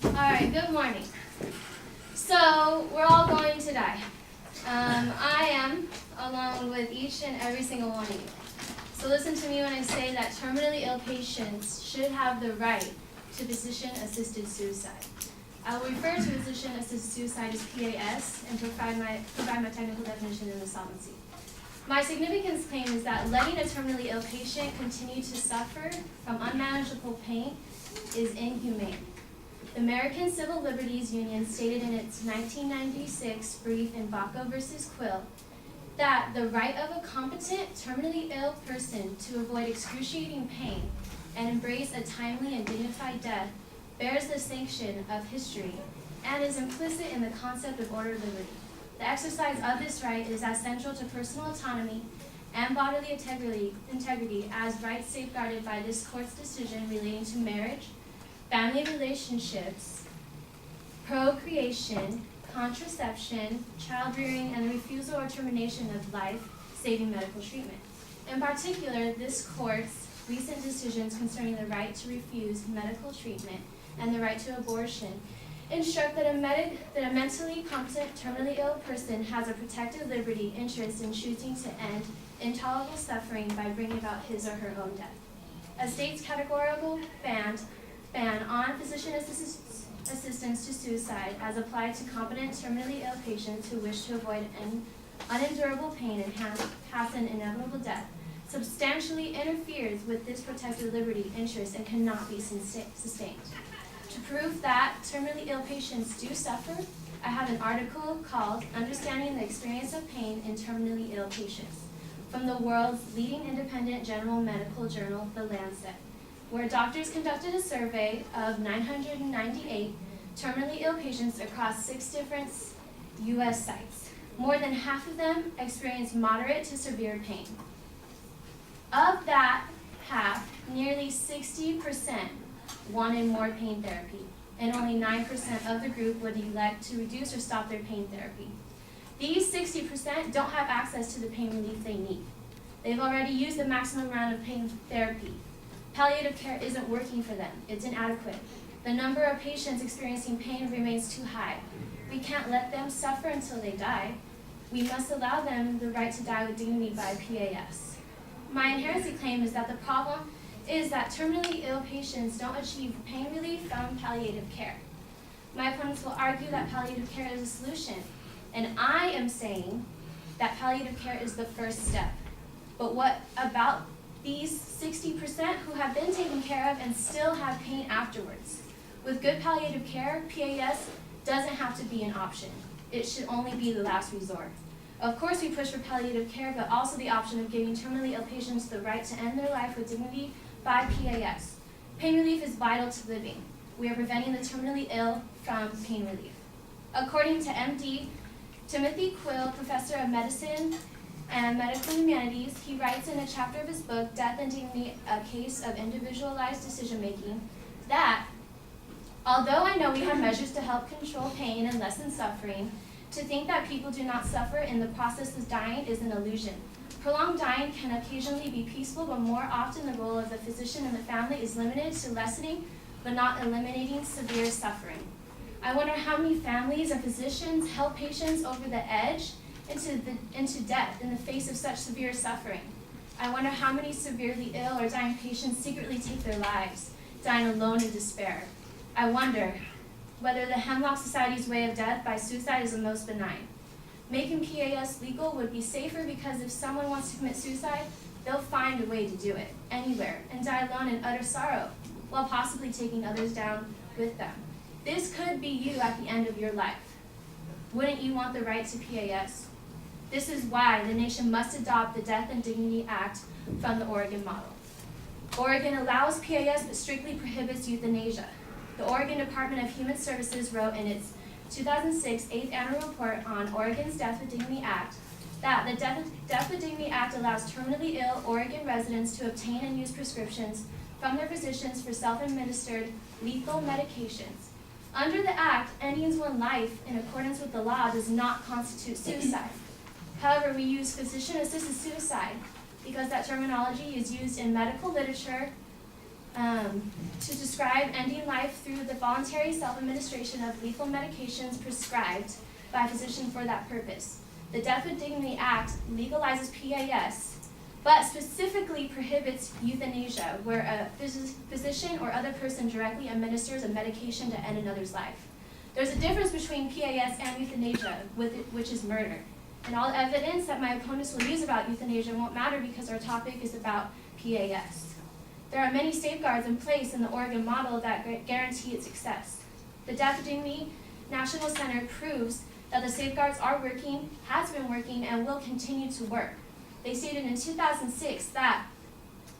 Alright, good morning. So, we're all going to die. I am, along with each and every single one of you. So listen to me when I say that terminally ill patients should have the right to physician-assisted suicide. I will refer to physician-assisted suicide as PAS and provide my technical definition in the solvency. My significance claim is that letting a terminally ill patient continue to suffer from unmanageable pain is inhumane. The American Civil Liberties Union stated in its 1996 brief in Baca versus Quill that the right of a competent, terminally ill person to avoid excruciating pain and embrace a timely and dignified death bears the sanction of history and is implicit in the concept of ordered liberty. The exercise of this right is as central to personal autonomy and bodily integrity as rights safeguarded by this court's decision relating to marriage, family relationships, procreation, contraception, child rearing, and the refusal or termination of life-saving medical treatment. In particular, this court's recent decisions concerning the right to refuse medical treatment and the right to abortion instruct that a mentally competent, terminally ill person has a protected liberty interest in choosing to end intolerable suffering by bringing about his or her own death. A state's categorical ban on physician assistance to suicide as applied to competent terminally ill patients who wish to avoid an unendurable pain and pass an inevitable death substantially interferes with this protected liberty interest and cannot be sustained. To prove that terminally ill patients do suffer, I have an article called Understanding the Experience of Pain in Terminally Ill Patients from the world's leading independent general medical journal, The Lancet, where doctors conducted a survey of 998 terminally ill patients across 6 different U.S. sites. More than half of them experienced moderate to severe pain. Of that half, nearly 60% wanted more pain therapy, and only 9% of the group would elect to reduce or stop their pain therapy. These 60% don't have access to the pain relief they need. They've already used the maximum amount of pain therapy. Palliative care isn't working for them. It's inadequate. The number of patients experiencing pain remains too high. We can't let them suffer until they die. We must allow them the right to die with dignity by PAS. My inherency claim is that the problem is that terminally ill patients don't achieve pain relief from palliative care. My opponents will argue that palliative care is a solution, and I am saying that palliative care is the first step. But what about these 60% who have been taken care of and still have pain afterwards? With good palliative care, PAS doesn't have to be an option. It should only be the last resort. Of course, we push for palliative care, but also the option of giving terminally ill patients the right to end their life with dignity by PAS. Pain relief is vital to living. We are preventing the terminally ill from pain relief. According to MD Timothy Quill, professor of medicine and medical humanities, he writes in a chapter of his book, Death and Dignity, A Case of Individualized Decision-Making, that although I know we have measures to help control pain and lessen suffering, to think that people do not suffer in the process of dying is an illusion. Prolonged dying can occasionally be peaceful, but more often the role of the physician and the family is limited to lessening but not eliminating severe suffering. I wonder how many families and physicians help patients over the edge into death in the face of such severe suffering. I wonder how many severely ill or dying patients secretly take their lives, dying alone in despair. I wonder whether the Hemlock Society's way of death by suicide is the most benign. Making PAS legal would be safer because if someone wants to commit suicide, they'll find a way to do it, anywhere, and die alone in utter sorrow, while possibly taking others down with them. This could be you at the end of your life. Wouldn't you want the right to PAS? This is why the nation must adopt the Death and Dignity Act from the Oregon model. Oregon allows PAS but strictly prohibits euthanasia. The Oregon Department of Human Services wrote in its 2006 8th Annual Report on Oregon's Death with Dignity Act that the Death with Dignity Act allows terminally ill Oregon residents to obtain and use prescriptions from their physicians for self-administered lethal medications. Under the Act, ending one's life in accordance with the law does not constitute suicide. However, we use physician-assisted suicide because that terminology is used in medical literature to describe ending life through the voluntary self-administration of lethal medications prescribed by a physician for that purpose. The Death with Dignity Act legalizes PAS, but specifically prohibits euthanasia, where a physician or other person directly administers a medication to end another's life. There's a difference between PAS and euthanasia, which is murder. And all evidence that my opponents will use about euthanasia won't matter because our topic is about PAS. There are many safeguards in place in the Oregon model that guarantee its success. The Death with Dignity National Center proves that the safeguards are working, has been working, and will continue to work. They stated in 2006 that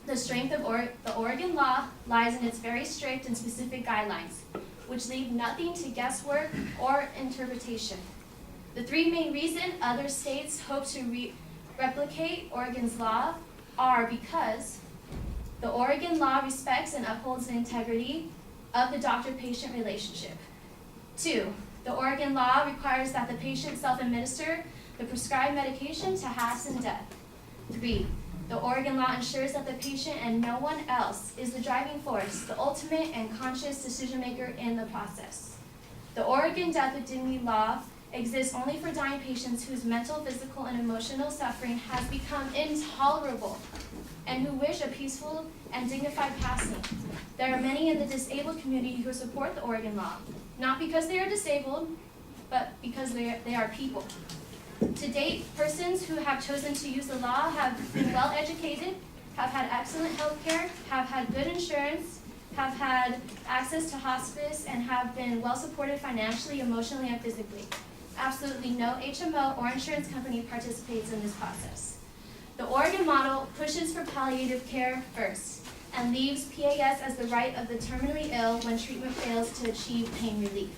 the strength of the Oregon law lies in its very strict and specific guidelines, which leave nothing to guesswork or interpretation. The three main reasons other states hope to replicate Oregon's law are because the Oregon law respects and upholds the integrity of the doctor-patient relationship. 2, the Oregon law requires that the patient self-administer the prescribed medication to hasten death. 3, the Oregon law ensures that the patient and no one else is the driving force, the ultimate and conscious decision maker in the process. The Oregon Death with Dignity law exists only for dying patients whose mental, physical, and emotional suffering has become intolerable and who wish a peaceful and dignified passing. There are many in the disabled community who support the Oregon law, not because they are disabled, but because they are people. To date, persons who have chosen to use the law have been well educated, have had excellent health care, have had good insurance, have had access to hospice, and have been well supported financially, emotionally, and physically. Absolutely no HMO or insurance company participates in this process. The Oregon model pushes for palliative care first and leaves PAS as the right of the terminally ill when treatment fails to achieve pain relief.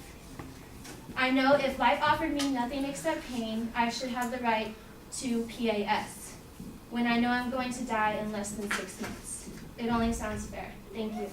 I know if life offered me nothing except pain, I should have the right to PAS when I know I'm going to die in less than 6 months. It only sounds fair. Thank you.